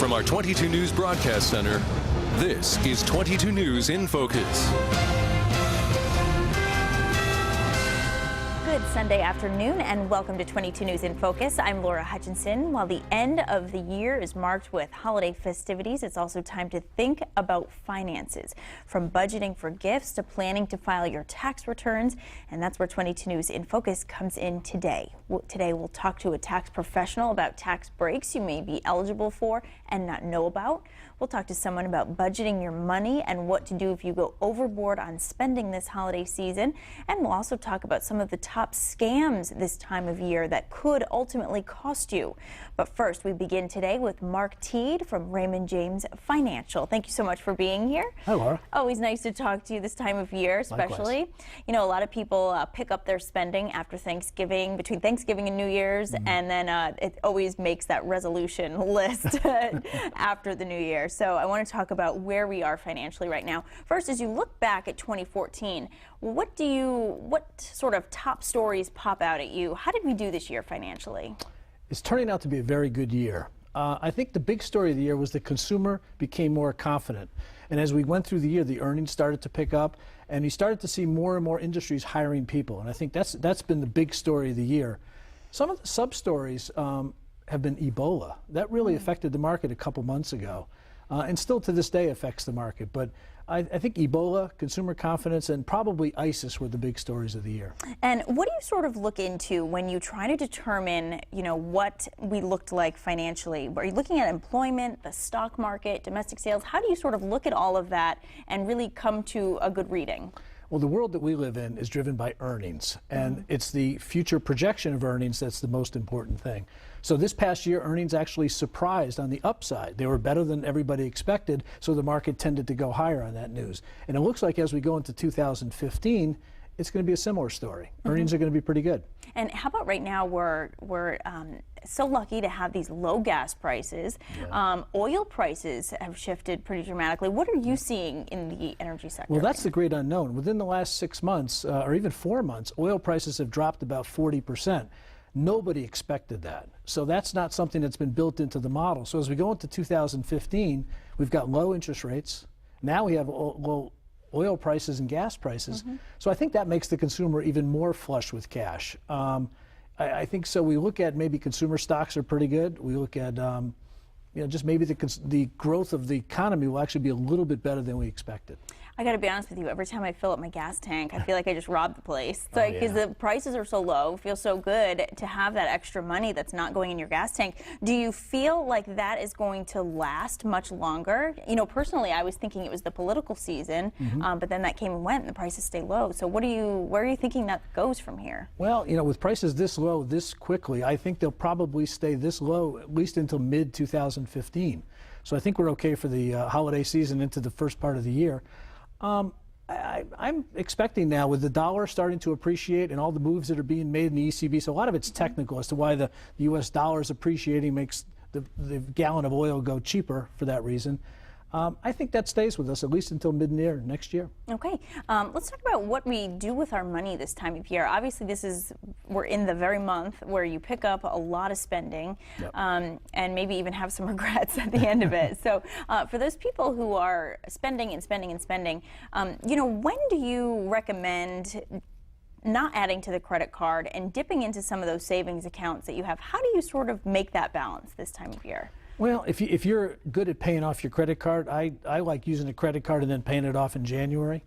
From our 22 News Broadcast Center, this is 22 News in Focus. Good Sunday afternoon and welcome to 22 News in Focus. I'm Laura Hutchinson. While the end of the year is marked with holiday festivities, it's also time to think about finances. From budgeting for gifts to planning to file your tax returns, and that's where 22 News in Focus comes in today. Today we'll talk to a tax professional about tax breaks you may be eligible for and not know about. We'll talk to someone about budgeting your money and what to do if you go overboard on spending this holiday season. And we'll also talk about some of the top scams this time of year that could ultimately cost you. But first, we begin today with Mark Teed from Raymond James Financial. Thank you so much for being here. Hi, Laura. Always nice to talk to you this time of year, especially. Likewise. You know, a lot of people pick up their spending after Thanksgiving, between Thanksgiving and New Year's, and then it always makes that resolution list after the New Year. So I want to talk about where we are financially right now. First, as you look back at 2014, what sort of top stories pop out at you? How did we do this year financially? It's turning out to be a very good year. I think the big story of the year was the consumer became more confident. And as we went through the year, the earnings started to pick up, and you started to see more and more industries hiring people. And I think that's been the big story of the year. Some of the sub-stories have been Ebola. That really affected the market a couple months ago. And still to this day affects the market. But I think Ebola, consumer confidence, and probably ISIS were the big stories of the year. And what do you sort of look into when you try to determine, you know, what we looked like financially? Are you looking at employment, the stock market, domestic sales? How do you sort of look at all of that and really come to a good reading? Well, the world that we live in is driven by earnings, and it's the future projection of earnings that's the most important thing. So this past year, earnings actually surprised on the upside. They were better than everybody expected, so the market tended to go higher on that news. And it looks like as we go into 2015, it's going to be a similar story. Earnings are going to be pretty good. And how about right now we're so lucky to have these low gas prices. Yeah. Oil prices have shifted pretty dramatically. What are you seeing in the energy sector? Well, that's the great unknown. Within the last 6 months, or even 4 months, oil prices have dropped about 40%. Nobody expected that. So that's not something that's been built into the model. So as we go into 2015, we've got low interest rates. Now we have low oil prices and gas prices. So I think that makes the consumer even more flush with cash. I think so. We look at maybe consumer stocks are pretty good. We look at you know, just maybe the growth of the economy will actually be a little bit better than we expected. I got to be honest with you, every time I fill up my gas tank, I feel like I just robbed the place. Because the prices are so low, it feels so good to have that extra money that's not going in your gas tank. Do you feel like that is going to last much longer? You know, personally, I was thinking it was the political season, but then that came and went and the prices stay low. So where are you thinking that goes from here? Well, you know, with prices this low, this quickly, I think they'll probably stay this low at least until mid-2015. So I think we're okay for the holiday season into the first part of the year. I'm expecting now, with the dollar starting to appreciate and all the moves that are being made in the ECB, so a lot of it's technical as to why the U.S. dollar is appreciating, makes the gallon of oil go cheaper for that reason. I think that stays with us at least until mid-year next year. Okay. Let's talk about what we do with our money this time of year. Obviously, we're in the very month where you pick up a lot of spending, and maybe even have some regrets at the end of it. So for those people who are spending and spending and spending, you know, when do you recommend not adding to the credit card and dipping into some of those savings accounts that you have? How do you sort of make that balance this time of year? Well, if you're good at paying off your credit card, I like using a credit card and then paying it off in January.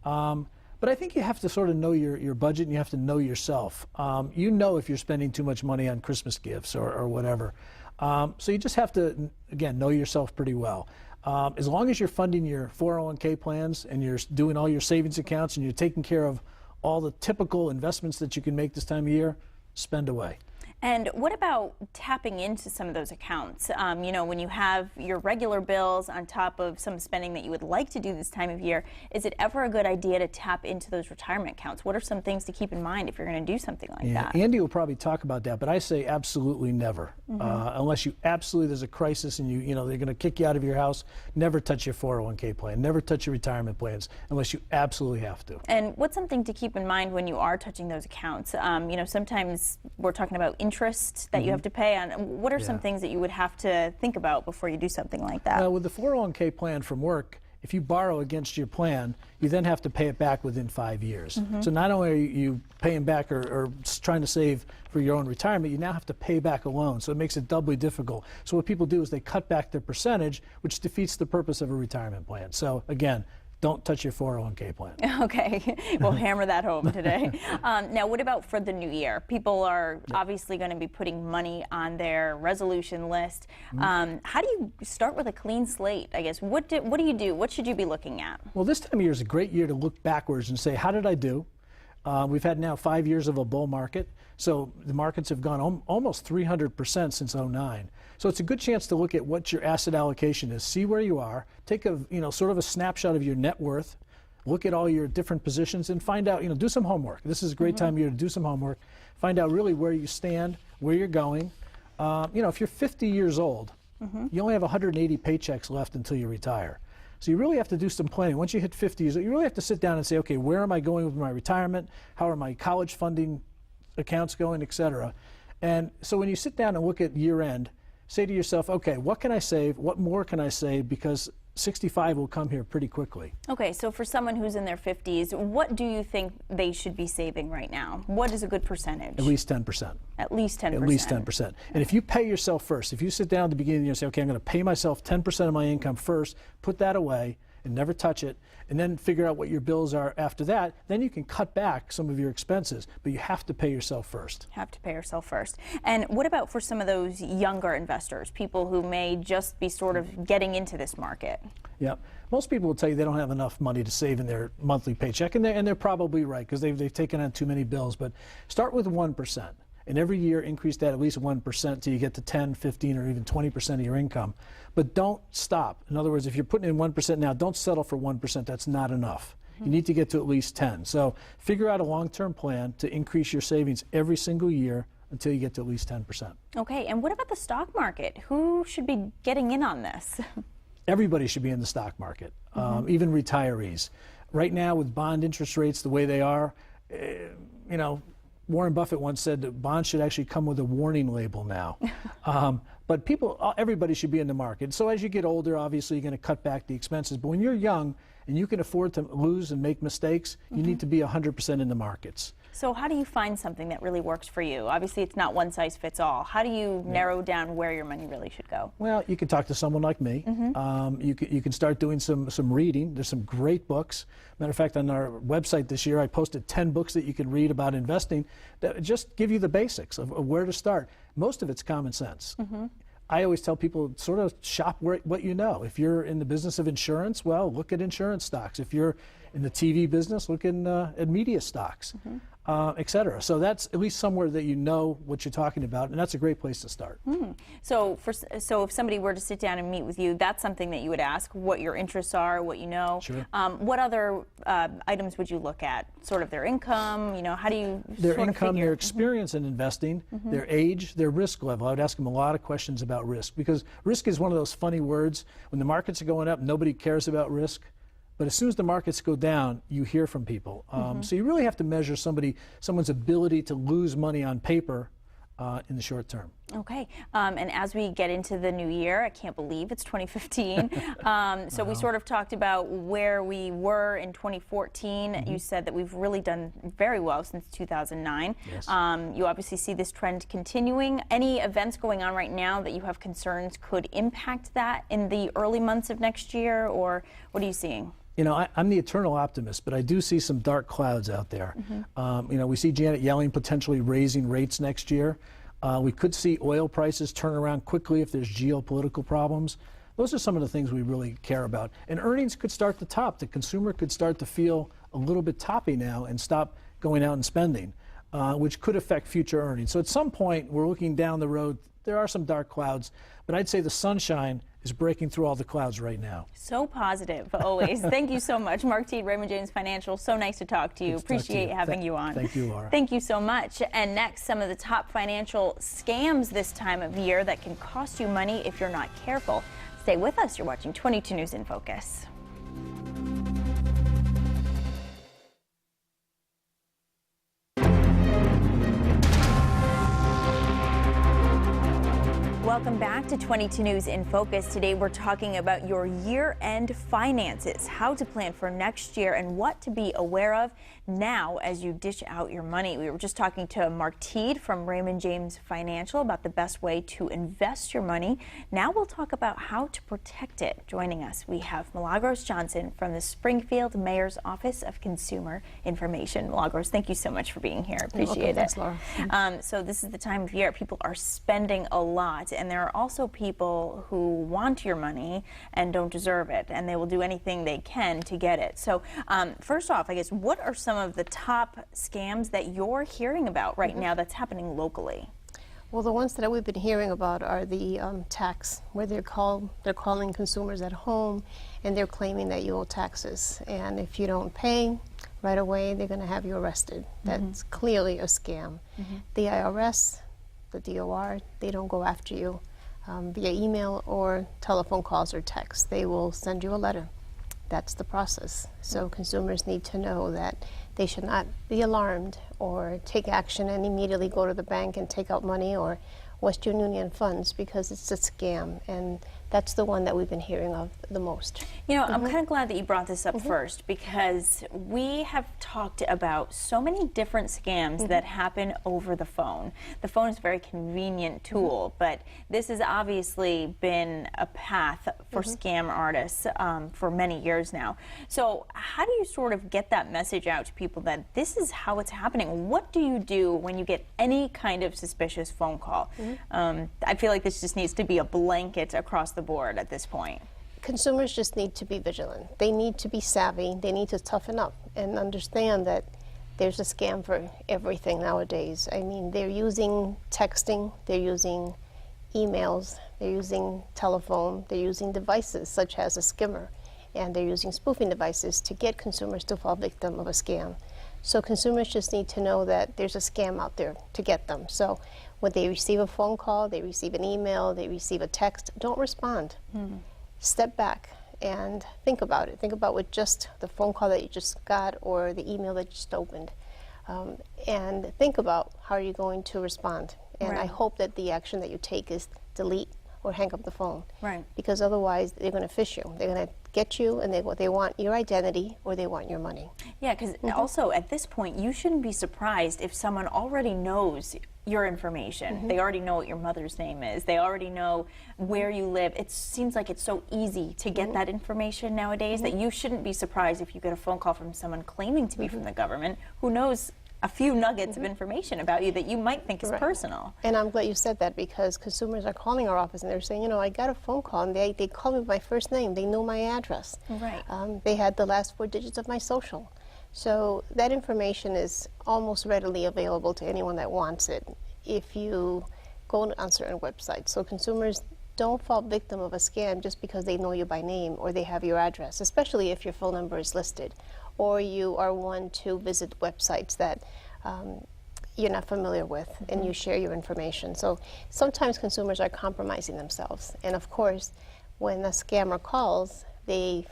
But I think you have to sort of know your budget, and you have to know yourself. You know if you're spending too much money on Christmas gifts or whatever. So you just have to, again, know yourself pretty well. As long as you're funding your 401k plans and you're doing all your savings accounts and you're taking care of all the typical investments that you can make this time of year, spend away. And what about tapping into some of those accounts? You know, when you have your regular bills on top of some spending that you would like to do this time of year, is it ever a good idea to tap into those retirement accounts? What are some things to keep in mind if you're going to do something like that? Andy will probably talk about that, but I say absolutely never. Unless you absolutely, there's a crisis and you know, they're going to kick you out of your house, never touch your 401k plan, never touch your retirement plans unless you absolutely have to. And what's something to keep in mind when you are touching those accounts? You know, sometimes we're talking about interest that you have to pay on. What are some things that you would have to think about before you do something like that? Well, with the 401k plan from work, if you borrow against your plan, you then have to pay it back within 5 years. So not only are you paying back or trying to save for your own retirement, you now have to pay back a loan. So it makes it doubly difficult. So what people do is they cut back their percentage, which defeats the purpose of a retirement plan. So again, don't touch your 401k plan. Okay, we'll hammer that home today. Now, what about for the new year? People are obviously going to be putting money on their resolution list. How do you start with a clean slate, I guess? What do you do? What should you be looking at? Well, this time of year is a great year to look backwards and say, how did I do? We've had now 5 years of a bull market, so the markets have gone almost 300% since '09. So it's a good chance to look at what your asset allocation is, see where you are, take a sort of a snapshot of your net worth, look at all your different positions, and find out, do some homework. This is a great time of year to do some homework, find out really where you stand, where you're going. If you're 50 years old, you only have 180 paychecks left until you retire. So you really have to do some planning. Once you hit 50 years old, you really have to sit down and say, okay, where am I going with my retirement? How are my college funding accounts going, et cetera? And so when you sit down and look at year end, say to yourself, okay, what can I save? What more can I save? Because 65 will come here pretty quickly. Okay, so for someone who's in their 50s, what do you think they should be saving right now? What is a good percentage? At least 10%. At least 10%. At least 10%. And if you pay yourself first, if you sit down at the beginning of the year and say, okay, I'm going to pay myself 10% of my income first, put that away and never touch it, and then figure out what your bills are after that, then you can cut back some of your expenses. But you have to pay yourself first. Have to pay yourself first. And what about for some of those younger investors, people who may just be sort of getting into this market? Yeah, most people will tell you they don't have enough money to save in their monthly paycheck, and they're probably right because they've taken on too many bills. But start with 1%, and every year increase that at least 1% until you get to 10, 15, or even 20% of your income. But don't stop. In other words, if you're putting in 1% now, don't settle for 1%. That's not enough. You need to get to at least 10. So figure out a long-term plan to increase your savings every single year until you get to at least 10%. Okay, and what about the stock market? Who should be getting in on this? Everybody should be in the stock market, even retirees. Right now, with bond interest rates the way they are, Warren Buffett once said that bonds should actually come with a warning label now. But everybody should be in the market. So as you get older, obviously, you're going to cut back the expenses. But when you're young and you can afford to lose and make mistakes, you need to be 100% in the markets. So how do you find something that really works for you? Obviously, it's not one size fits all. How do you narrow down where your money really should go? Well, you can talk to someone like me. You can start doing some reading. There's some great books. Matter of fact, on our website this year, I posted 10 books that you can read about investing that just give you the basics of where to start. Most of it's common sense. I always tell people sort of shop what you know. If you're in the business of insurance, well, look at insurance stocks. If you're in the TV business, look at media stocks, et cetera. So that's at least somewhere that you know what you're talking about, and that's a great place to start. So if somebody were to sit down and meet with you, that's something that you would ask, what your interests are, what you know. Sure. What other items would you look at? Sort of their income, how do you Their income, their experience in investing, their age, their risk level. I would ask them a lot of questions about risk, because risk is one of those funny words. When the markets are going up, nobody cares about risk. But as soon as the markets go down, you hear from people. So you really have to measure someone's ability to lose money on paper in the short term. Okay, and as we get into the new year, I can't believe it's 2015. So we sort of talked about where we were in 2014. You said that we've really done very well since 2009. Yes. You obviously see this trend continuing. Any events going on right now that you have concerns could impact that in the early months of next year, or what are you seeing? I'm the eternal optimist, but I do see some dark clouds out there. We see Janet Yellen potentially raising rates next year. We could see oil prices turn around quickly if there's geopolitical problems. Those are some of the things we really care about. And earnings could start to top. The consumer could start to feel a little bit toppy now and stop going out and spending, which could affect future earnings. So at some point, we're looking down the road. There are some dark clouds, but I'd say the sunshine is breaking through all the clouds right now. So positive, always. Thank you so much, Mark Teed, Raymond James Financial. So nice to talk to you. Appreciate having you on. Thank you, Laura. Thank you so much. And next, some of the top financial scams this time of year that can cost you money if you're not careful. Stay with us. You're watching 22 News in Focus. Welcome back to 22 News in Focus. Today we're talking about your year-end finances, how to plan for next year, and what to be aware of now as you dish out your money. We were just talking to Mark Teed from Raymond James Financial about the best way to invest your money. Now we'll talk about how to protect it. Joining us, we have Milagros Johnson from the Springfield Mayor's Office of Consumer Information. Milagros, thank you so much for being here. Appreciate it. Thanks, Laura. So this is the time of year people are spending a lot. And there are also people who want your money and don't deserve it, and they will do anything they can to get it. So first off, I guess, what are some of the top scams that you're hearing about right now that's happening locally? Well, the ones that we've been hearing about are the tax, where they're calling consumers at home, and they're claiming that you owe taxes. And if you don't pay right away, they're going to have you arrested. That's clearly a scam. The IRS, the DOR, they don't go after you via email or telephone calls or text. They will send you a letter. That's the process. So consumers need to know that they should not be alarmed or take action and immediately go to the bank and take out money or Western Union funds, because it's a scam, and that's the one that we've been hearing of the most. You know, I'm kind of glad that you brought this up first, because we have talked about so many different scams that happen over the phone. The phone is a very convenient tool, but this has obviously been a path for scam artists for many years now. So how do you sort of get that message out to people that this is how it's happening? What do you do when you get any kind of suspicious phone call? I feel like this just needs to be a blanket across the board at this point. Consumers just need to be vigilant. They need to be savvy. They need to toughen up and understand that there's a scam for everything nowadays. I mean, they're using texting, they're using emails, they're using telephone, they're using devices such as a skimmer, and they're using spoofing devices to get consumers to fall victim of a scam. So consumers just need to know that there's a scam out there to get them. So when they receive a phone call, they receive an email, they receive a text, don't respond. Step back and think about it. Think about what just the phone call that you just got or the email that you just opened. And think about how you're going to respond. And I hope that the action that you take is delete or hang up the phone. Because otherwise they're going to phish you. They're going to get you, and they want your identity or they want your money. Yeah, because also at this point you shouldn't be surprised if someone already knows your information. They already know what your mother's name is. They already know where you live. It seems like it's so easy to get that information nowadays that you shouldn't be surprised if you get a phone call from someone claiming to be from the government who knows a few nuggets of information about you that you might think is personal. And I'm glad you said that, because consumers are calling our office and they're saying, you know, I got a phone call and they call me by my first name. They know my address. They had the last 4 digits of my social. So that information is almost readily available to anyone that wants it if you go on certain websites. So consumers don't fall victim of a scam just because they know you by name or they have your address, especially if your phone number is listed or you are one to visit websites that you're not familiar with and you share your information. So sometimes consumers are compromising themselves. And of course, when a scammer calls, they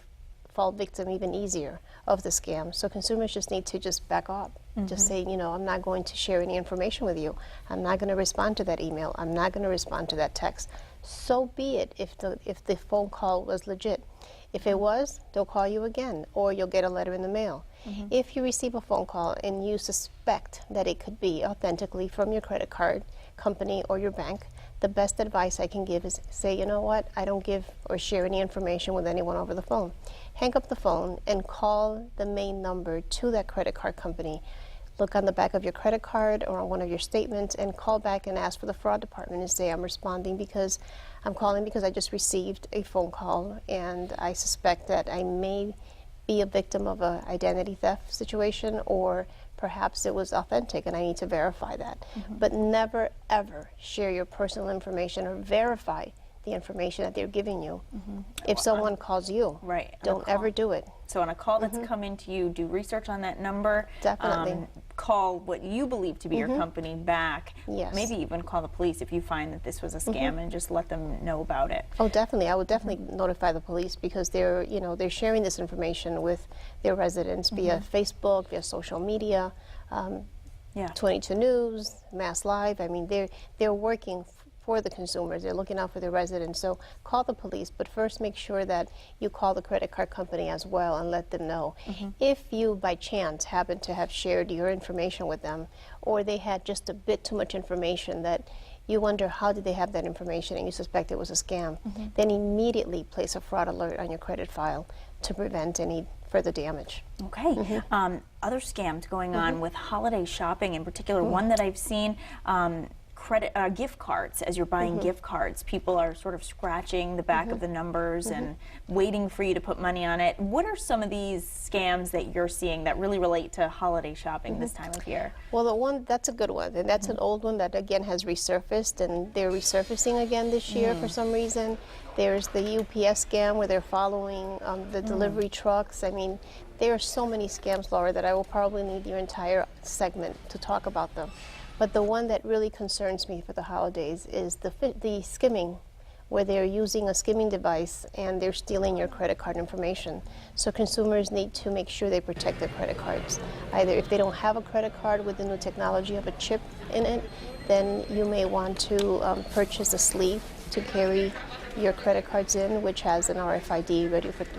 fall victim even easier of the scam. So consumers just need to just back up. Just say, you know, I'm not going to share any information with you. I'm not going to respond to that email. I'm not going to respond to that text. So be it if the phone call was legit. If it was, they'll call you again, or you'll get a letter in the mail. If you receive a phone call and you suspect that it could be authentically from your credit card company or your bank, the best advice I can give is say, you know what, I don't give or share any information with anyone over the phone. Hang up the phone and call the main number to that credit card company. Look on the back of your credit card or on one of your statements and call back and ask for the fraud department and say, I'm calling because I just received a phone call and I suspect that I may be a victim of an identity theft situation, or perhaps it was authentic and I need to verify that. But never ever share your personal information or verify the information that they're giving you. If someone calls you, don't ever do it. So on a call that's come into you, do research on that number. Definitely. Call what you believe to be your company back. Yes. Maybe even call the police if you find that this was a scam and just let them know about it. Oh, definitely. I would definitely notify the police, because they're sharing this information with their residents via Facebook, via social media, 22 News, Mass Live. I mean, they're working for the consumers. They're looking out for their residents. So call the police, but first make sure that you call the credit card company as well and let them know. If you by chance happen to have shared your information with them, or they had just a bit too much information that you wonder how did they have that information and you suspect it was a scam, then immediately place a fraud alert on your credit file to prevent any further damage. Okay. Other scams going on with holiday shopping in particular, one that I've seen, gift cards. As you're buying gift cards, people are sort of scratching the back of the numbers and waiting for you to put money on it. What are some of these scams that you're seeing that really relate to holiday shopping this time of year? Well, that's a good one, and that's an old one that again has resurfaced, and they're resurfacing again this year for some reason. There's the UPS scam where they're following the delivery trucks. I mean, there are so many scams, Laura, that I will probably need your entire segment to talk about them. But the one that really concerns me for the holidays is the skimming, where they're using a skimming device and they're stealing your credit card information. So consumers need to make sure they protect their credit cards. Either if they don't have a credit card with the new technology of a chip in it, then you may want to purchase a sleeve to carry your credit cards in, which has an RFID,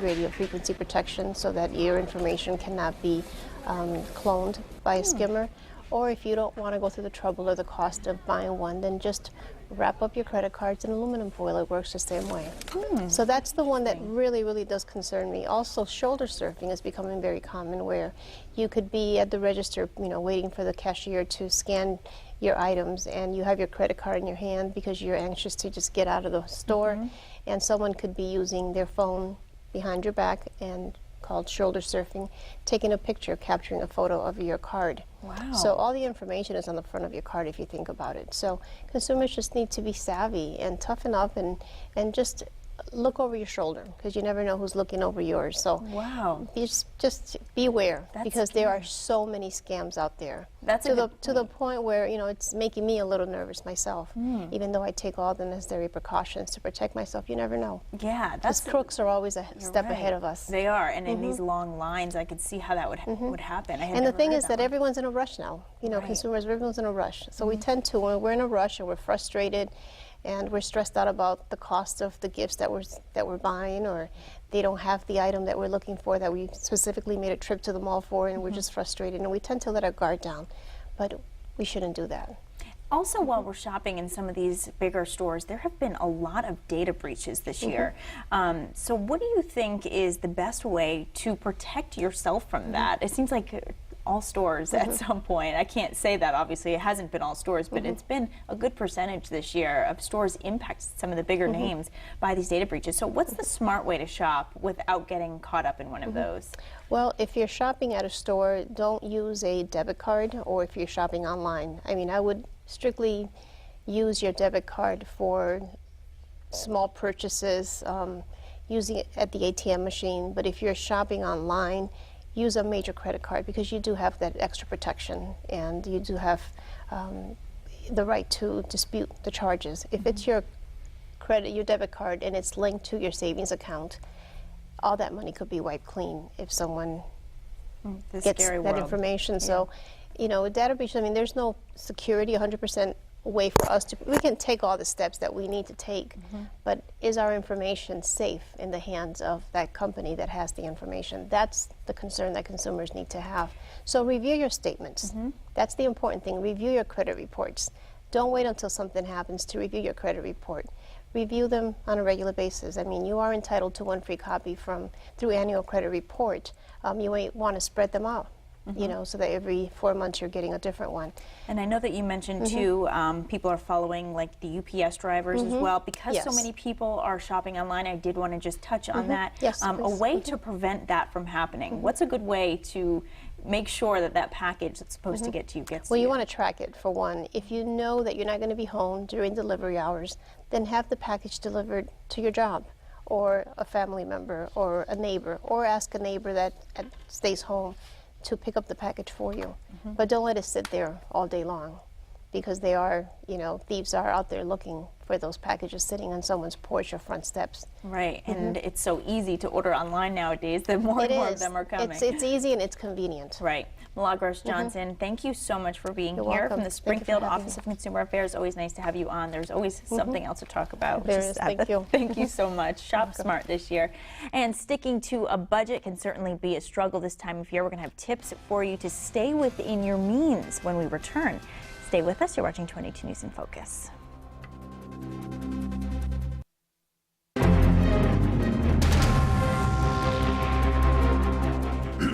radio frequency protection, so that your information cannot be cloned by a skimmer. Or if you don't want to go through the trouble or the cost of buying one, then just wrap up your credit cards in aluminum foil. It works the same way. So that's the one that really, really does concern me. Also, shoulder surfing is becoming very common, where you could be at the register, waiting for the cashier to scan your items, and you have your credit card in your hand because you're anxious to just get out of the store, and someone could be using their phone behind your back and called shoulder surfing, taking a picture, capturing a photo of your card. Wow. So all the information is on the front of your card if you think about it. So consumers just need to be savvy and toughen up and just look over your shoulder, because you never know who's looking over yours. So wow, just beware, because scary. there are so many scams out there. That's to the point where it's making me a little nervous myself. Even though I take all the necessary precautions to protect myself, you never know. Yeah, Because crooks are always a step ahead of us. They are, and in these long lines, I could see how that would happen. And the thing is that everyone's in a rush now. Consumers, everyone's in a rush. So we tend to, when we're in a rush and we're frustrated, and we're stressed out about the cost of the gifts that we're buying, or they don't have the item that we're looking for that we specifically made a trip to the mall for, and we're just frustrated, and we tend to let our guard down. But we shouldn't do that. Also, while we're shopping in some of these bigger stores, there have been a lot of data breaches this year. So what do you think is the best way to protect yourself from that? It seems like all stores at some point. I can't say that, obviously. It hasn't been all stores, but it's been a good percentage this year of stores impacted, some of the bigger names, by these data breaches. So what's the smart way to shop without getting caught up in one of those? Well, if you're shopping at a store, don't use a debit card, or if you're shopping online. I mean, I would strictly use your debit card for small purchases, using it at the ATM machine. But if you're shopping online, use a major credit card, because you do have that extra protection, and you do have the right to dispute the charges. If it's your debit card, and it's linked to your savings account, all that money could be wiped clean if someone gets that information. So, data breach, I mean, there's no security 100% way for us to, we can take all the steps that we need to take, but is our information safe in the hands of that company that has the information? That's the concern that consumers need to have. So review your statements. That's the important thing. Review your credit reports. Don't wait until something happens to review your credit report. Review them on a regular basis. I mean, you are entitled to one free copy through annual credit report. You may want to spread them out, so that every 4 months you're getting a different one. And I know that you mentioned too, people are following like the UPS drivers as well, because so many people are shopping online. I did want to just touch on that. Yes, a way to prevent that from happening. What's a good way to make sure that that package that's supposed to get to you gets to you? Well, you want to track it, for one. If you know that you're not going to be home during delivery hours, then have the package delivered to your job, or a family member, or a neighbor, or ask a neighbor that stays home to pick up the package for you. But don't let it sit there all day long. because they are, you know, thieves are out there looking for those packages sitting on someone's porch or front steps. Right, and it's so easy to order online nowadays that more and more of them are coming. It's easy and it's convenient. Right. Milagros Johnson, thank you so much for being You're here welcome. from the Springfield Office of Consumer Affairs. Always nice to have you on. There's always something else to talk about. There is. Thank you. Thank you so much. Shop smart this year. And sticking to a budget can certainly be a struggle this time of year. We're going to have tips for you to stay within your means when we return. Stay with us. You're watching 22 News in Focus.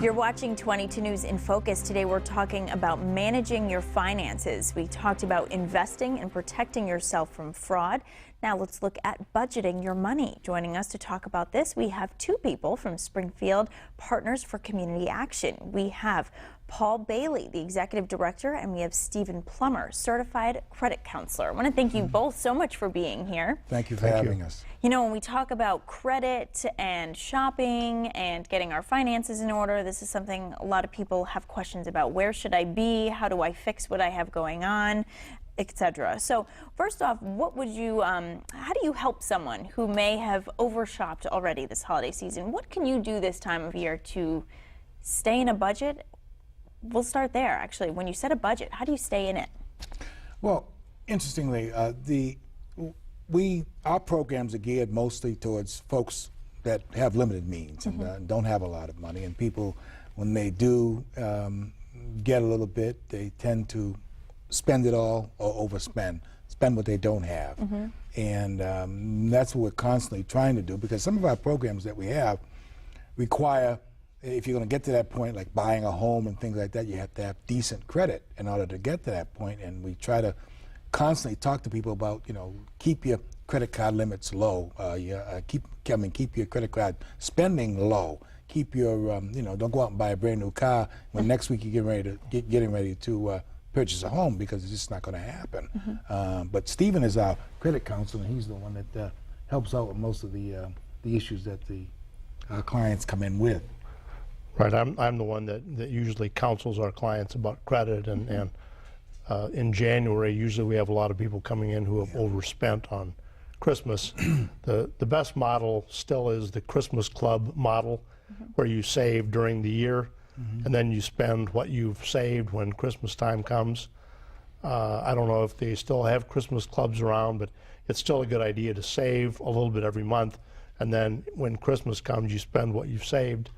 You're watching 22 News in Focus. Today we're talking about managing your finances. We talked about investing and protecting yourself from fraud. Now let's look at budgeting your money. Joining us to talk about this, we have two people from Springfield Partners for Community Action. We have Paul Bailey, the Executive Director, and we have Stephen Plummer, Certified Credit Counselor. I want to thank you both so much for being here. Thank you for having us. You know, when we talk about credit and shopping and getting our finances in order, this is something a lot of people have questions about. Where should I be? How do I fix what I have going on? Etc. So first off, what would you, how do you help someone who may have overshopped already this holiday season? What can you do this time of year to stay in a budget? We'll start there, actually. When you set a budget, how do you stay in it? Well, interestingly, our programs are geared mostly towards folks that have limited means and don't have a lot of money. And people, when they do get a little bit, they tend to spend it all or overspend, spend what they don't have. And that's what we're constantly trying to do, because some of our programs that we have require, if you're going to get to that point, like buying a home and things like that, you have to have decent credit in order to get to that point. And we try to constantly talk to people about, you know, keep your credit card limits low, keep your credit card spending low, keep your, you know, don't go out and buy a brand new car when next week you're getting ready to purchase a home, because it's just not going to happen. But Stephen is our credit counselor, and he's the one that helps out with most of the issues that our clients come in with. Right, I'm the one that usually counsels our clients about credit, and in January usually we have a lot of people coming in who have overspent on Christmas. The best model still is the Christmas Club model, where you save during the year and then you spend what you've saved when Christmas time comes. I don't know if they still have Christmas clubs around, but it's still a good idea to save a little bit every month, and then when Christmas comes, you spend what you've saved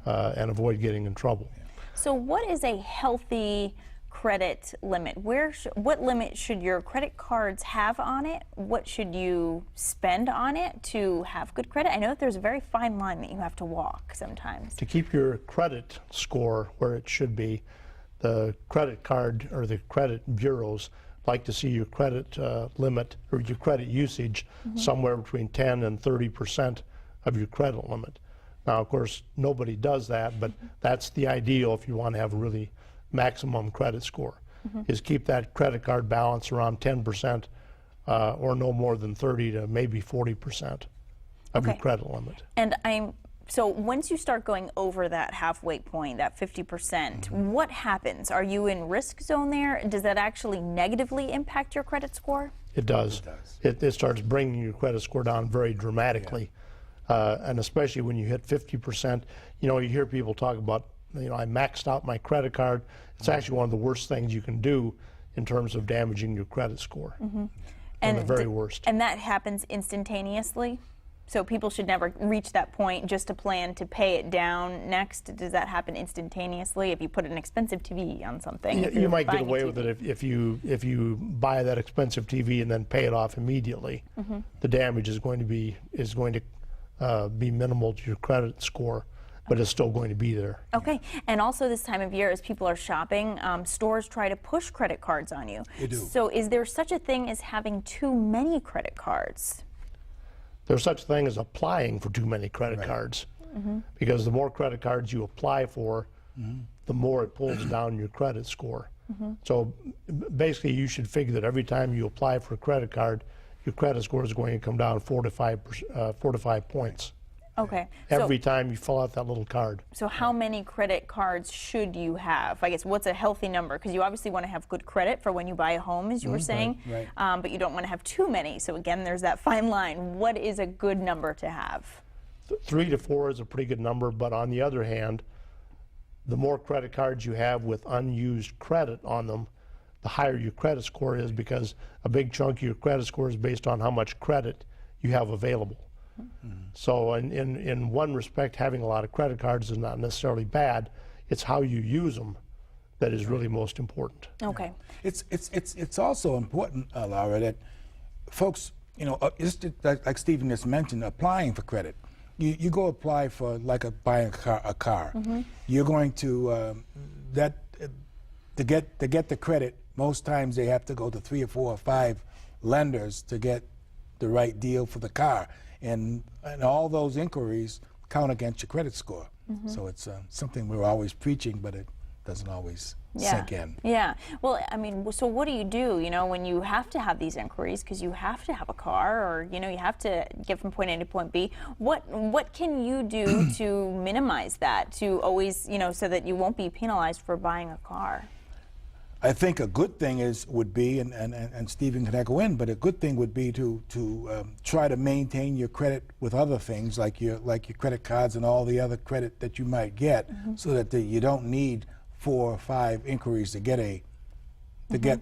and avoid getting in trouble. So what is a healthy credit limit? What limit should your credit cards have on it? What should you spend on it to have good credit? I know that there's a very fine line that you have to walk sometimes. To keep your credit score where it should be, the credit card or the credit bureaus like to see your credit limit or your credit usage somewhere between 10 and 30% of your credit limit. Now, of course, nobody does that, but that's the ideal if you want to have a really maximum credit score, is keep that credit card balance around 10% or no more than 30 to maybe 40% of your credit limit. And so once you start going over that halfway point, that 50%, what happens? Are you in risk zone there? Does that actually negatively impact your credit score? It does. It starts bringing your credit score down very dramatically. And especially when you hit 50%, you know, you hear people talk about, you know, I maxed out my credit card. It's actually one of the worst things you can do in terms of damaging your credit score. And the very worst. And that happens instantaneously? So people should never reach that point just to plan to pay it down next? Does that happen instantaneously if you put an expensive TV on something? You might get away with it if you buy that expensive TV and then pay it off immediately. The damage is going to be minimal to your credit score, but it's still going to be there. Okay, and also this time of year, as people are shopping, stores try to push credit cards on you. They do. So is there such a thing as having too many credit cards? There's such a thing as applying for too many credit cards, because the more credit cards you apply for, the more it pulls down your credit score. So basically, you should figure that every time you apply for a credit card, your credit score is going to come down 4 to 5 points. Okay. Every time you fill out that little card. So how many credit cards should you have? I guess what's a healthy number? Because you obviously want to have good credit for when you buy a home, as you were saying, right. But you don't want to have too many. So again, there's that fine line. What is a good number to have? 3 to 4 is a pretty good number, but on the other hand, the more credit cards you have with unused credit on them, the higher your credit score is, because a big chunk of your credit score is based on how much credit you have available. So in one respect, having a lot of credit cards is not necessarily bad. It's how you use them that is really most important. Okay. It's also important, Laura, that folks, it's just like Stephen just mentioned, applying for credit. You go apply for buying a car. You're going to to get the credit. Most times they have to go to 3 or 4 or 5 lenders to get the right deal for the car, and all those inquiries count against your credit score. So it's something we're always preaching, but it doesn't always sink in. Yeah. Well, I mean, so what do you do, when you have to have these inquiries because you have to have a car, or, you have to get from point A to point B? What can you do to minimize that, to always, so that you won't be penalized for buying a car? I think a good thing would be, and Stephen can echo in, but a good thing would be to try to maintain your credit with other things like your credit cards and all the other credit that you might get, so that you don't need 4 or 5 inquiries to get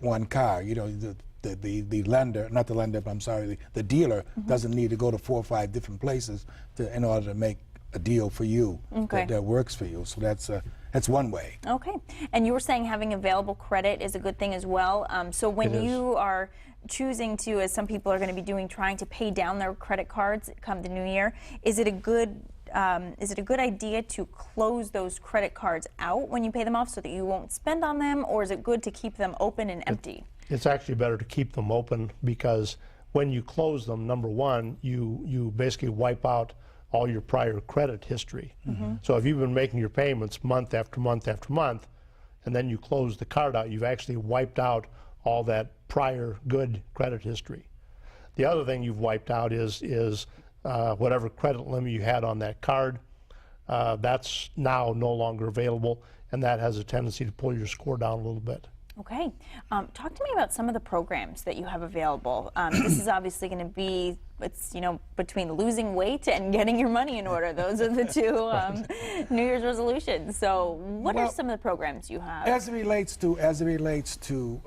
one car. The lender, not the lender, but I'm sorry, the dealer doesn't need to go to 4 or 5 different places in order to make a deal for you that works for you. So that's one way. Okay. And you were saying having available credit is a good thing as well. So when you are choosing to, as some people are going to be doing, trying to pay down their credit cards come the new year, is it a good idea to close those credit cards out when you pay them off so that you won't spend on them, or is it good to keep them open and empty? It's actually better to keep them open, because when you close them, number one, you basically wipe out all your prior credit history. So if you've been making your payments month after month after month, and then you close the card out, you've actually wiped out all that prior good credit history. The other thing you've wiped out is whatever credit limit you had on that card. That's now no longer available, and that has a tendency to pull your score down a little bit. Okay. Talk to me about some of the programs that you have available. This is obviously going to be, between losing weight and getting your money in order. Those are the two New Year's resolutions. So what are some of the programs you have? As it relates to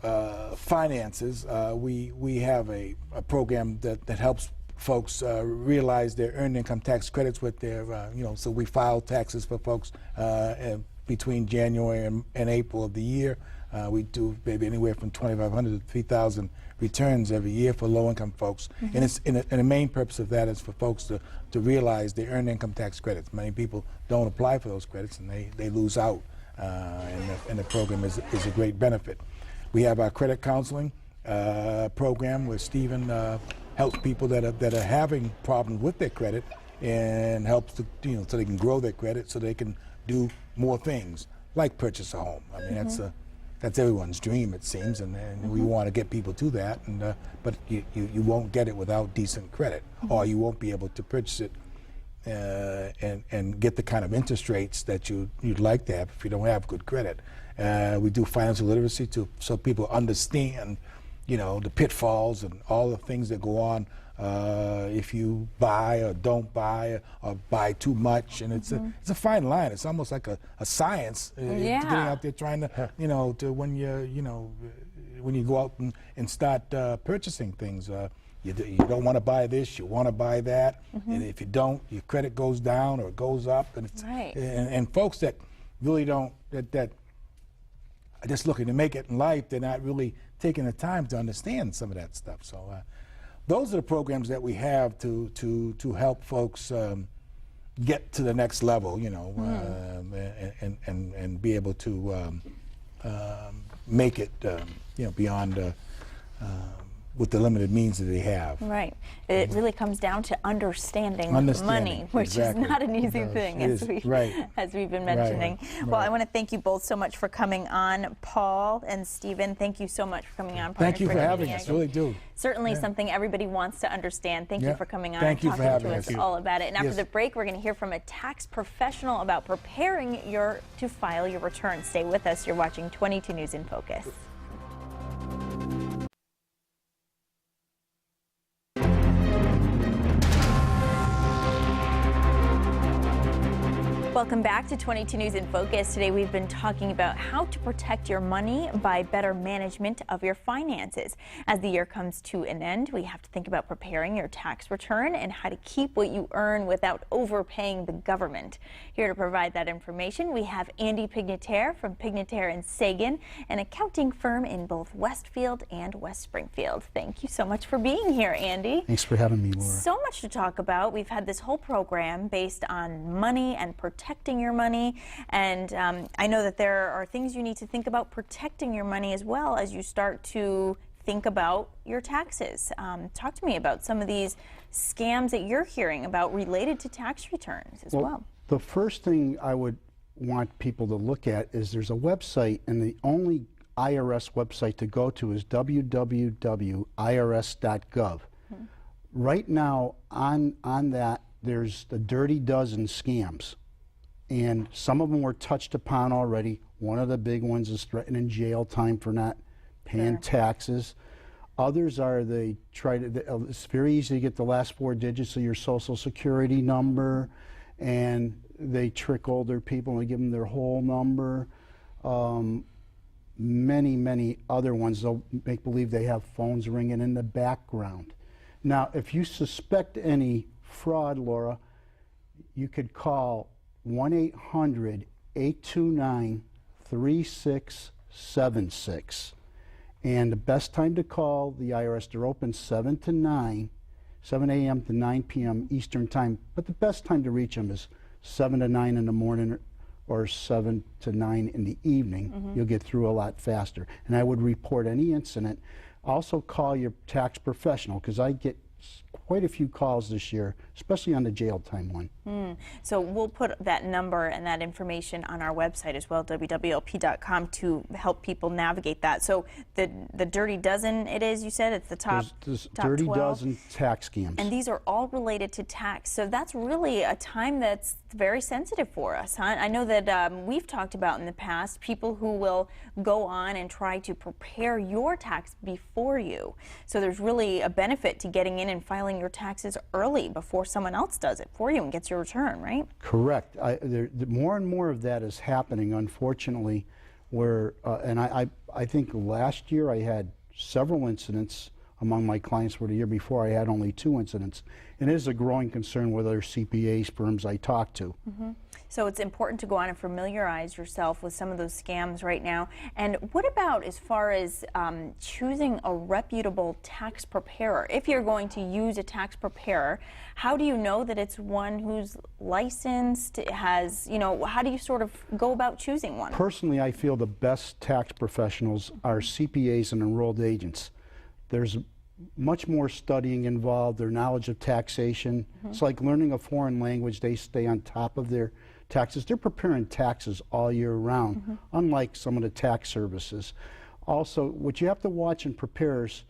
finances, we have a program that helps folks realize their earned income tax credits with their, so we file taxes for folks between January and April of the year. We do maybe anywhere from 2,500 to 3,000 returns every year for low-income folks, and the main purpose of that is for folks to realize their earned income tax credits. Many people don't apply for those credits, and they lose out, and the program is a great benefit. We have our credit counseling program where Stephen helps people that are having problems with their credit, and helps to, so they can grow their credit, so they can do more things like purchase a home. I mean, that's everyone's dream, it seems, and we want to get people to that. And but you won't get it without decent credit, or you won't be able to purchase it and get the kind of interest rates that you'd like to have if you don't have good credit. We do financial literacy so people understand, the pitfalls and all the things that go on if you buy or don't buy or buy too much, and it's a fine line. It's almost like a science getting out there trying to to when you go out and start purchasing things. You don't want to buy this, you want to buy that, and if you don't, your credit goes down or it goes up, and it's and folks that really don't that are just looking to make it in life, they're not really taking the time to understand some of that stuff. So those are the programs that we have to help folks get to the next level, and be able to make it, beyond with the limited means that they have. Right. It really comes down to understanding money, which exactly. is not an easy thing, as we've been mentioning. Right. Well, I want to thank you both so much for coming on. Paul and Stephen, thank you so much for coming on. Thank you for having us. Really do. Certainly something everybody wants to understand. Thank you for coming on and talking to us all about it. And after the break, we're going to hear from a tax professional about preparing to file your return. Stay with us. You're watching 22 News in Focus. Welcome back to 22 News in Focus. Today we've been talking about how to protect your money by better management of your finances. As the year comes to an end, we have to think about preparing your tax return and how to keep what you earn without overpaying the government. Here to provide that information, we have Andy Pignataire from Pignataire & Sagan, an accounting firm in both Westfield and West Springfield. Thank you so much for being here, Andy. Thanks for having me, Laura. So much to talk about. We've had this whole program based on money and protecting your money, and I know that there are things you need to think about protecting your money as well as you start to think about your taxes. Talk to me about some of these scams that you're hearing about related to tax returns as well. The first thing I would want people to look at is there's a website, and the only IRS website to go to is www.irs.gov. Right now on that there's the dirty dozen scams. And some of them were touched upon already. One of the big ones is threatening jail time for not paying taxes. Others are it's very easy to get the last 4 digits of your Social Security number, and they trick older people and give them their whole number. Many other ones, they'll make believe they have phones ringing in the background. Now, if you suspect any fraud, Laura, you could call 1-800-829-3676. And the best time to call the IRS, they're open 7 a.m. to 9 p.m. Eastern Time. But the best time to reach them is 7 to 9 in the morning or 7 to 9 in the evening. You'll get through a lot faster. And I would report any incident. Also call your tax professional, because I get quite a few calls this year, especially on the jail time one. So we'll put that number and that information on our website as well, www.lp.com, to help people navigate that. So the dirty dozen, you said it's the top, there's top dirty 12. dozen tax scams. And these are all related to tax. So that's really a time that's very sensitive for us, huh? I know that we've talked about in the past people who will go on and try to prepare your tax before you. So there's really a benefit to getting in and filing your taxes early before someone else does it for you and gets your return, right? Correct. More and more of that is happening, unfortunately, where, and I think last year I had several incidents among my clients, where the year before I had only 2 incidents. And it is a growing concern with other CPA firms I talk to. So it's important to go on and familiarize yourself with some of those scams right now. And what about as far as choosing a reputable tax preparer? If you're going to use a tax preparer, how do you know that it's one who's licensed, has, how do you sort of go about choosing one? Personally, I feel the best tax professionals are CPAs and enrolled agents. There's much more studying involved, their knowledge of taxation. It's like learning a foreign language. They stay on top of their taxes. They're preparing taxes all year round, unlike some of the tax services. Also, what you have to watch in preparers,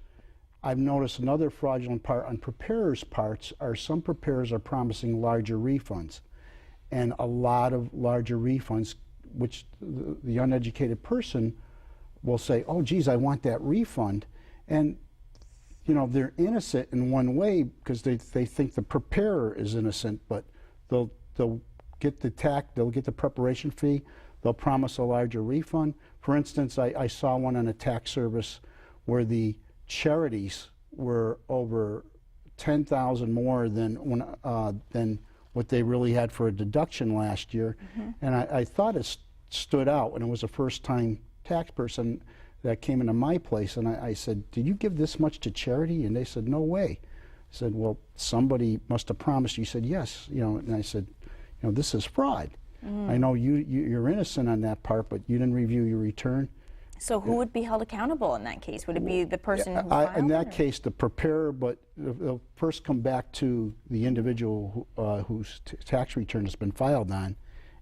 I've noticed another fraudulent part on preparers' parts are some preparers are promising larger refunds, and a lot of larger refunds, which the uneducated person will say, oh geez, I want that refund. And they're innocent in one way because they think the preparer is innocent, but they'll get they'll get the preparation fee, they'll promise a larger refund. For instance, I saw one on a tax service where the charities were over $10,000 more than what they really had for a deduction last year. And I thought it stood out when it was a first-time tax person that came into my place, and I said, did you give this much to charity? And they said, no way. I said, well, somebody must have promised you. He said, yes. And I said, this is fraud. I know you're innocent on that part, but you didn't review your return. So who would be held accountable in that case? Would it be the person who filed? In that case, the preparer, but they'll first come back to the individual whose tax return has been filed on.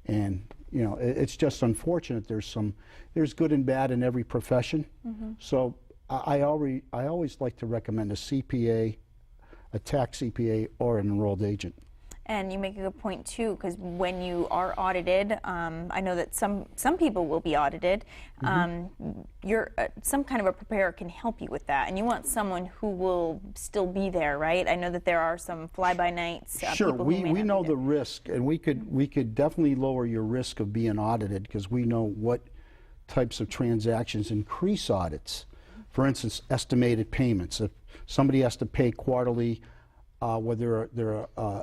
And, you know, it's just unfortunate. There's good and bad in every profession. So I always like to recommend a CPA, a tax CPA, or an enrolled agent. And you make a good point too, because when you are audited, I know that some people will be audited. Some kind of a preparer can help you with that, and you want someone who will still be there, right? I know that there are some fly-by-nights. Sure, people who may we not know be the there. risk, and we could definitely lower your risk of being audited because we know what types of transactions increase audits. For instance, estimated payments. If somebody has to pay quarterly, whether they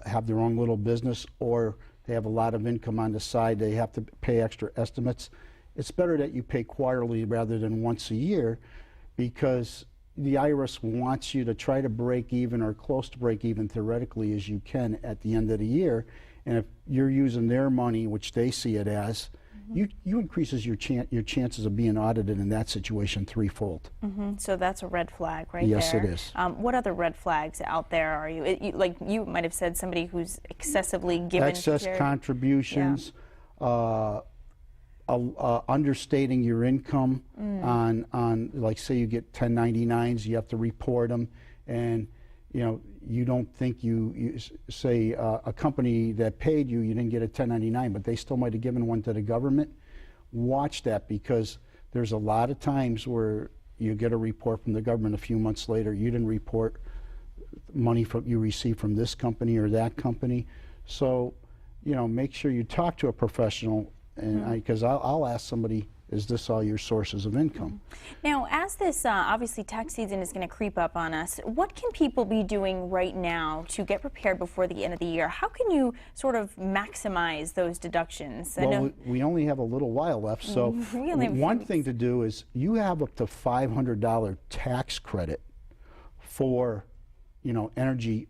have their own little business or they have a lot of income on the side, they have to pay extra estimates. It's better that you pay quarterly rather than once a year because the IRS wants you to try to break even or close to break even theoretically as you can at the end of the year. And if you're using their money, which they see it as, you increases your chances of being audited in that situation threefold. So that's a red flag right Yes, there. it is. What other red flags out there are you? Like you might have said, somebody who's excessively given Excess to charity. contributions, understating your income on, like, say you get 1099s, you have to report them, and you don't think you say a company that paid you didn't get a 1099, but they still might have given one to the government. Watch that, because there's a lot of times where you get a report from the government a few months later, you didn't report money you received from this company or that company. So, make sure you talk to a professional, and because I'll ask somebody, is this all your sources of income? Now, as this obviously tax season is going to creep up on us, what can people be doing right now to get prepared before the end of the year? How can you sort of maximize those deductions? Well, we only have a little while left, so one thing to do is you have up to $500 tax credit for, energy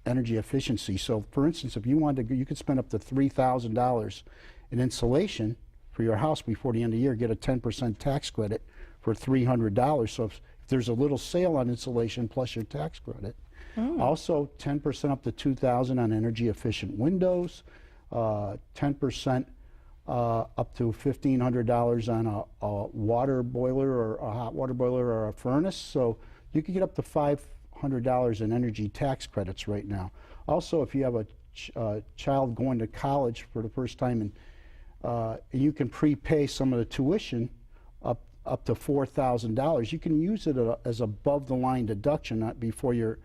efficiency. So, for instance, if you wanted to, you could spend up to $3,000 in insulation for your house before the end of the year, get a 10% tax credit for $300. So if there's a little sale on insulation plus your tax credit. Also 10% up to $2,000 on energy efficient windows, 10% up to $1,500 on a water boiler or a hot water boiler or a furnace. So you could get up to $500 in energy tax credits right now. Also, if you have a child going to college for the first time, and you can prepay some of the tuition up to $4,000. You can use it as above the line deduction, not before your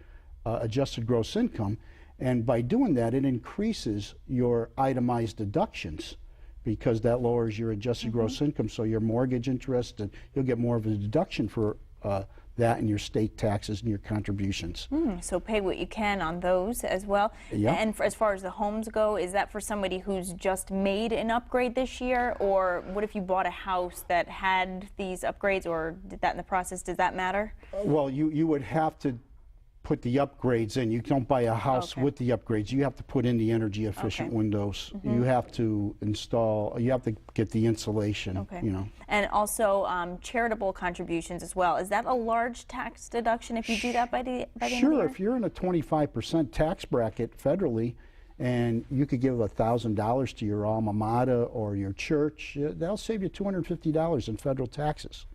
adjusted gross income. And by doing that, it increases your itemized deductions because that lowers your adjusted gross income. So your mortgage interest, and you'll get more of a deduction for that in your state taxes and your contributions. So pay what you can on those as well. Yeah. And as far as the homes go, is that for somebody who's just made an upgrade this year? Or what if you bought a house that had these upgrades or did that in the process? Does that matter? Well, you would have to put the upgrades in. You don't buy a house with the upgrades. You have to put in the energy efficient windows. You have to install, you have to get the insulation, And also charitable contributions as well. Is that a large tax deduction if you do that by the end of the year? Sure, if you're in a 25% tax bracket federally, and you could give $1,000 to your alma mater or your church, that'll save you $250 in federal taxes.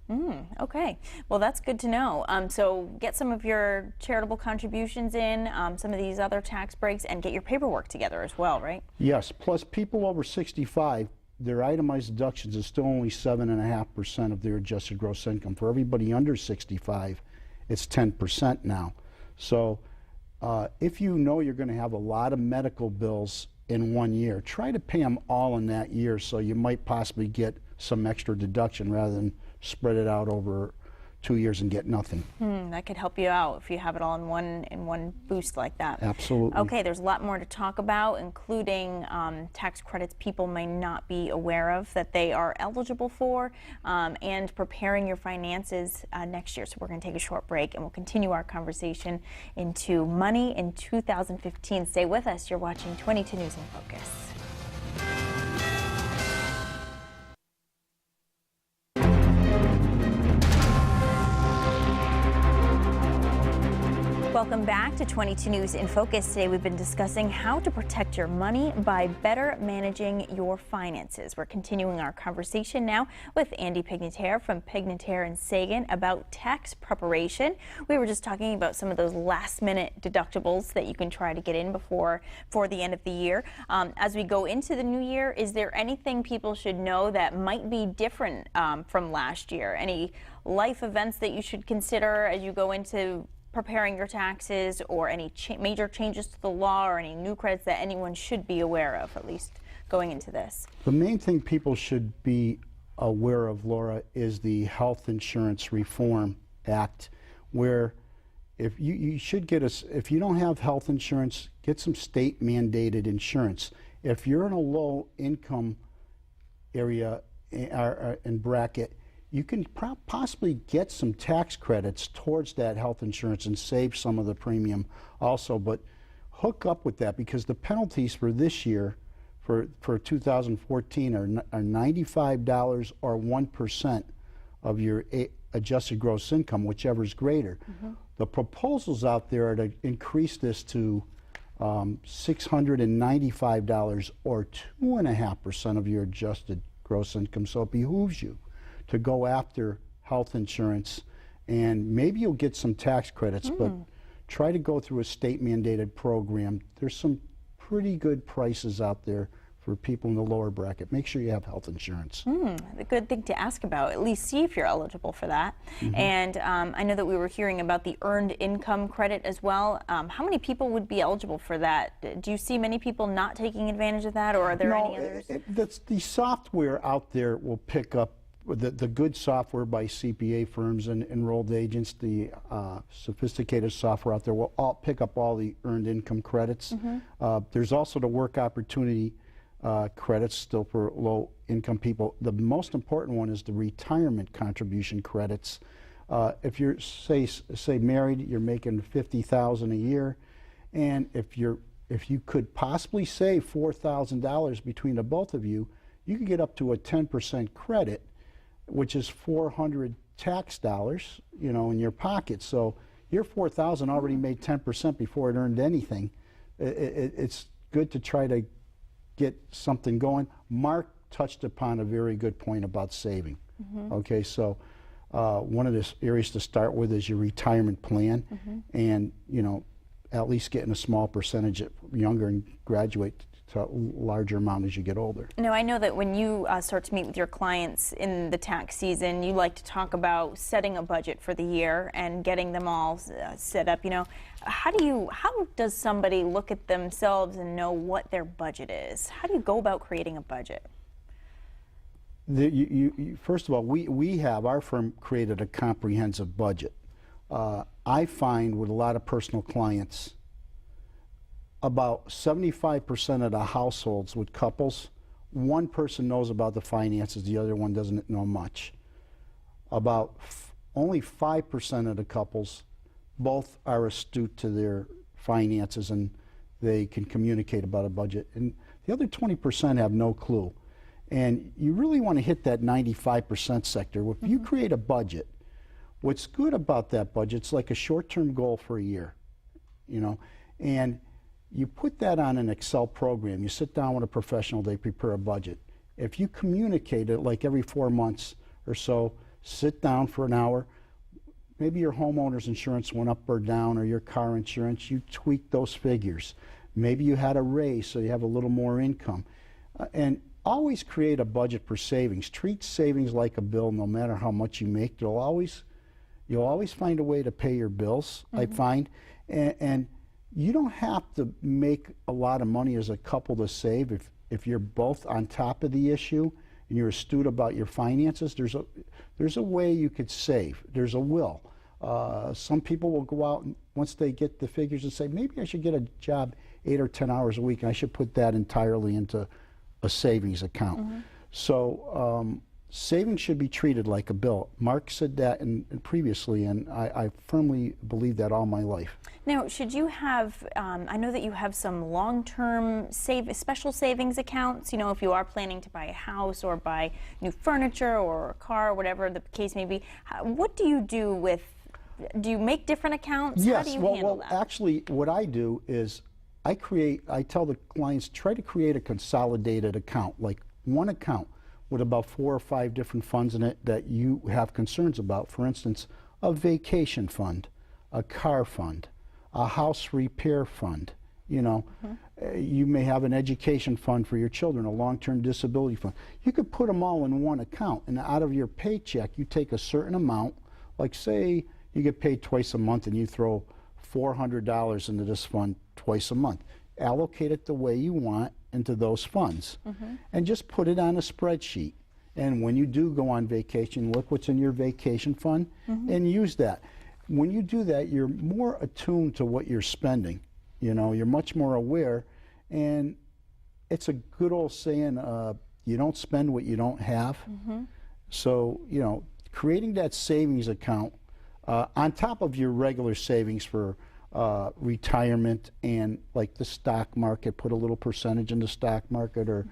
Okay, well that's good to know. So get some of your charitable contributions in, some of these other tax breaks, and get your paperwork together as well, right? Yes, plus people over 65, their itemized deductions is still only 7.5% of their adjusted gross income. For everybody under 65, it's 10% now. So if you know you're going to have a lot of medical bills in 1 year, try to pay them all in that year, so you might possibly get some extra deduction rather than spread it out over 2 years and get nothing. That could help you out if you have it all in one boost like that. Absolutely. Okay, there's a lot more to talk about, including tax credits people may not be aware of that they are eligible for, and preparing your finances next year. So we're going to take a short break, and we'll continue our conversation into money in 2015. Stay with us. You're watching 22 News in Focus. Welcome back to 22 News in Focus. Today we've been discussing how to protect your money by better managing your finances. We're continuing our conversation now with Andy Pignataire from Pignataire & Sagan about tax preparation. We were just talking about some of those last-minute deductibles that you can try to get in before the end of the year. As we go into the new year, is there anything people should know that might be different from last year? Any life events that you should consider as you go into preparing your taxes, or any major changes to the law, or any new credits that anyone should be aware of, at least going into this? The main thing people should be aware of, Laura, is the Health Insurance Reform Act, where if you should get if you don't have health insurance, get some state mandated insurance. If you're in a low income area and bracket, you can possibly get some tax credits towards that health insurance and save some of the premium also, but hook up with that, because the penalties for this year, for 2014, are $95 or 1% of your adjusted gross income, whichever is greater. The proposals out there are to increase this to $695 or 2.5% of your adjusted gross income, so it behooves you to go after health insurance, and maybe you'll get some tax credits, but try to go through a state mandated program. There's some pretty good prices out there for people in the lower bracket. Make sure you have health insurance. A good thing to ask about, at least see if you're eligible for that. And I know that we were hearing about the earned income credit as well. How many people would be eligible for that? Do you see many people not taking advantage of that, or are there any others? The software out there will pick up the good software by CPA firms and enrolled agents. The sophisticated software out there will all pick up all the earned income credits. There's also the work opportunity credits still for low income people. The most important one is the retirement contribution credits. If you're say married, you're making $50,000 a year, and if you could possibly save $4,000 between the both of you, you could get up to a 10% credit, which is 400 tax dollars, in your pocket. So your 4,000 already made 10% before it earned anything. It's good to try to get something going. Mark touched upon a very good point about saving. Okay, so one of the areas to start with is your retirement plan, and at least getting a small percentage younger and graduate to a larger amount as you get older. Now, I know that when you start to meet with your clients in the tax season, you like to talk about setting a budget for the year and getting them all set up. How does somebody look at themselves and know what their budget is? How do you go about creating a budget? First of all, our firm created a comprehensive budget. I find with a lot of personal clients, about 75% of the households with couples, one person knows about the finances, the other one doesn't know much. About only 5% of the couples, both are astute to their finances and they can communicate about a budget. And the other 20% have no clue. And you really want to hit that 95% sector. If you create a budget, what's good about that budget, it's like a short-term goal for a year, and you put that on an Excel program. You sit down with a professional, they prepare a budget. If you communicate it, like every 4 months or so, sit down for an hour. Maybe your homeowner's insurance went up or down, or your car insurance, you tweak those figures. Maybe you had a raise, so you have a little more income. And always create a budget for savings. Treat savings like a bill, no matter how much you make. You'll always find a way to pay your bills, I find. And you don't have to make a lot of money as a couple to save if you're both on top of the issue and you're astute about your finances. There's a way you could save. There's a will. Some people will go out and once they get the figures and say, maybe I should get a job 8 or 10 hours a week, and I should put that entirely into a savings account. So savings should be treated like a bill. Mark said that previously, and I firmly believe that all my life. Now, should you have, I know that you have some long-term special savings accounts, if you are planning to buy a house or buy new furniture or a car, or whatever the case may be. What do you do with do you make different accounts? Yes. How do you handle that? Actually, what I do is I tell the clients, try to create a consolidated account, like one account with about 4 or 5 different funds in it that you have concerns about. For instance, a vacation fund, a car fund, a house repair fund. You know, you may have an education fund for your children, a long-term disability fund. You could put them all in one account, and out of your paycheck, you take a certain amount, like say you get paid twice a month and you throw $400 into this fund twice a month. Allocate it the way you want into those funds, and just put it on a spreadsheet. And when you do go on vacation, look what's in your vacation fund and use that. When you do that, you're more attuned to what you're spending. You know, you're much more aware, and it's a good old saying, you don't spend what you don't have. So, you know, creating that savings account on top of your regular savings for retirement and like the stock market, put a little percentage in the stock market, or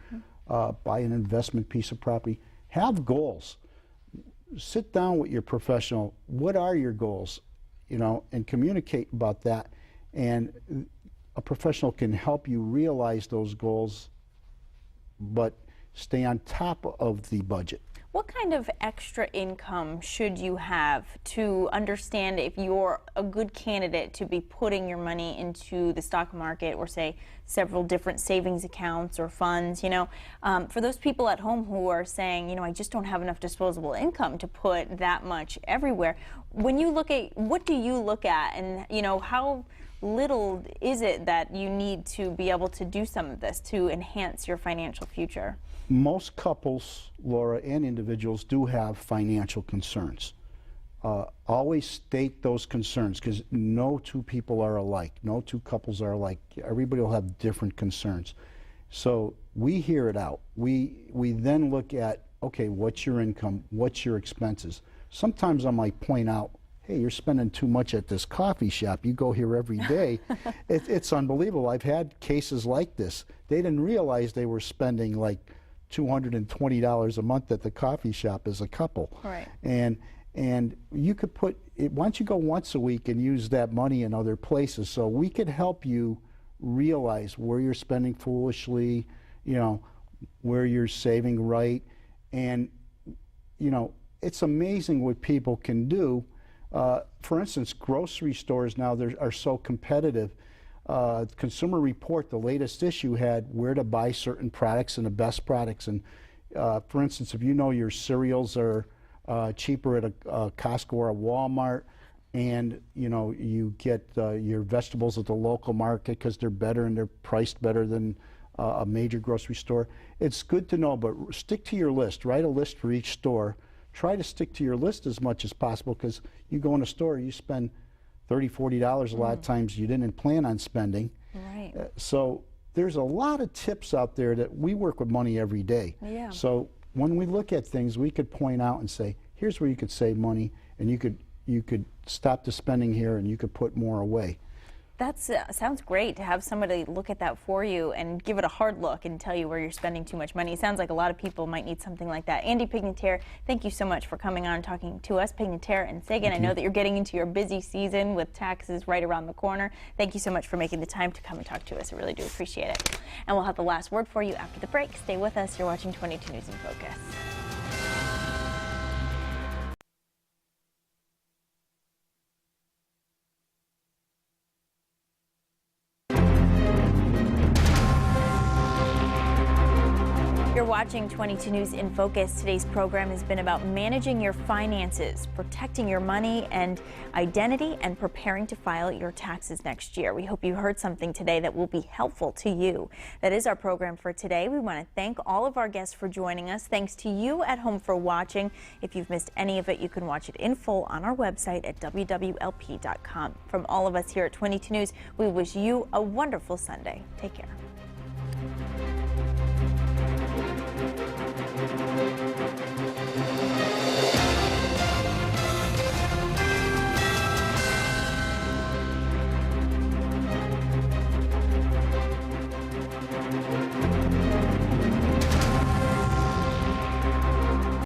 buy an investment piece of property. Have goals. Sit down with your professional. What are your goals? You know, and communicate about that. And a professional can help you realize those goals, but stay on top of the budget. What kind of extra income should you have to understand if you're a good candidate to be putting your money into the stock market, or say several different savings accounts or funds? You know, for those people at home who are saying, you know, I just don't have enough disposable income to put that much everywhere. When you look at, what do you look at, and you know, how little is it that you need to be able to do some of this to enhance your financial future? Most couples, Laura, and individuals do have financial concerns. Always state those concerns, because no two people are alike. No two couples are alike. Everybody will have different concerns. So we hear it out. We then look at, okay, what's your income? What's your expenses? Sometimes I might point out, hey, you're spending too much at this coffee shop. You go here every day. It's unbelievable. I've had cases like this. They didn't realize they were spending like $220 a month at the coffee shop as a couple. Right. And you could put it, why don't you go once a week and use that money in other places? So we could help you realize where you're spending foolishly, you know, where you're saving right. And, you know, it's amazing what people can do. For instance, grocery stores now are so competitive. Consumer Report, the latest issue, had where to buy certain products and the best products. And for instance, if you know your cereals are cheaper at a Costco or a Walmart, and you know you get your vegetables at the local market because they're better and they're priced better than a major grocery store, it's good to know. But stick to your list. Write a list for each store. Try to stick to your list as much as possible, because you go in a store, you spend $30, $40 a lot of times you didn't plan on spending. Right. So there's a lot of tips out there that we work with money every day. Yeah. So when we look at things, we could point out and say, here's where you could save money, and you could stop the spending here, and you could put more away. That sounds great to have somebody look at that for you and give it a hard look and tell you where you're spending too much money. It sounds like a lot of people might need something like that. Andy Pignatera, thank you so much for coming on and talking to us. Pignatera and Sagan, I know that you're getting into your busy season with taxes right around the corner. Thank you so much for making the time to come and talk to us. I really do appreciate it. And we'll have the last word for you after the break. Stay with us. You're watching 22 News in Focus. You're watching 22 News in Focus. Today's program has been about managing your finances, protecting your money and identity, and preparing to file your taxes next year. We hope you heard something today that will be helpful to you. That is our program for today. We want to thank all of our guests for joining us. Thanks to you at home for watching. If you've missed any of it, you can watch it in full on our website at wwlp.com. From all of us here at 22 News, we wish you a wonderful Sunday. Take care.